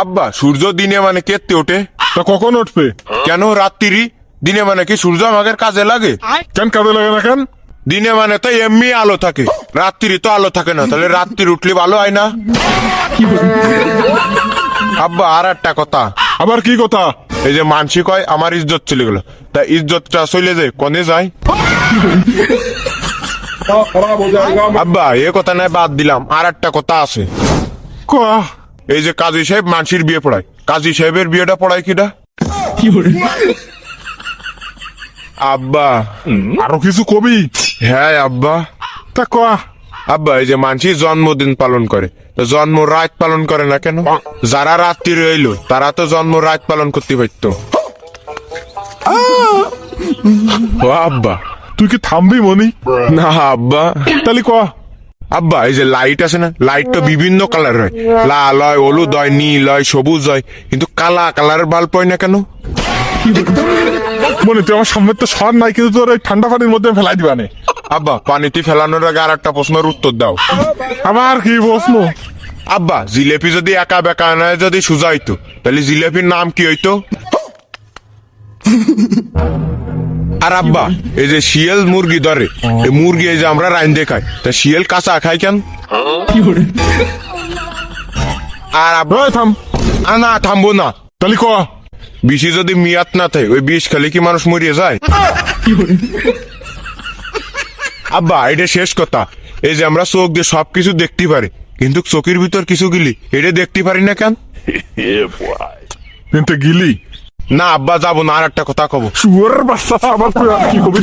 আব্বা সূর্য দিনে মানে কেটে ওঠে, তা কখন উঠবে? কেন রাত্রি? দিনে মানে কি সূর্য আমাদের কাজে লাগে? কেন কাজে লাগে না কেন? দিনে মানে তো এমনি আলো থাকে, রাত্রি তো আলো থাকে না, তাহলে রাত্রি উঠলে ভালো হয় না? আব্বা আর একটা কথা, আবার কি কথা? এই যে মানসি কয় আমার ইজ্জত চলে গেল, তা ইজ্জতটা চলে যায় কোনে যায়? আব্বা এ কথা নাই, বাদ দিলাম, আর একটা কথা আছে। কয়া এই যে কাজী সাহেব মানসির বিয়ে পড়ায়, কাজী সাহেবের বিয়েটা পড়ায় কিটা? আব্বা আরো কিছু কবি? হ্যাঁ আব্বা। তা কয়া। আব্বা এই যে মানসি জন্মদিন পালন করে, তো জন্ম রাত পালন করে না কেন? যারা রাত্রি রইল তারা তো জন্ম রাত পালন করতে পারতো। ও আব্বা। তুই কি থামবি মনি? না আব্বা। তাহলে কয়া। আব্বা এই যে লাইট আছে না, লাইট তো বিভিন্ন কালার হয়, লাল হয়, হলুদ হয়, নীল হয়, সবুজ হয়, কিন্তু কালা কালারের বাল্ব হয় না কেন? মনে তুই আমার সামনে তো সর নাই, কিন্তু তোর ওই ঠান্ডা পানির মধ্যে ফেলাই দিবানে। আব্বা পানিতে ফেলানোর আগে আর একটা প্রশ্নের উত্তর দাও। আবার কি প্রশ্ন? আব্বা জিলেপি যদি একা বেকা নয় যদি সোজা হইতো, তাহলে জিলেপির নাম কি হইতো? আর আব্বা এই যে শিয়াল মুরগি ধরে, এই মুরগি এই যে আমরা রাইন্দে খাই, তা শিয়াল কাঁচা খাই কেন? আর আব্বা ওই থাম। না থামবো না। তাহলে কয়া। বিষে যদি মিয়াত না থাকে, ওই বিষ খেলে কি মানুষ মরিয়ে যায়? আব্বা এটা শেষ কথা, এই যে আমরা চোখ দিয়ে সবকিছু দেখতে পারি, কিন্তু চোখের ভিতর কিছু গিলি এটা দেখতে পারি না কেন? কিন্তু গিলি না আব্বা যাবো না, আর একটা কথা কব। শুয়ারের বাচ্চা আবার তুই আর কি কবি?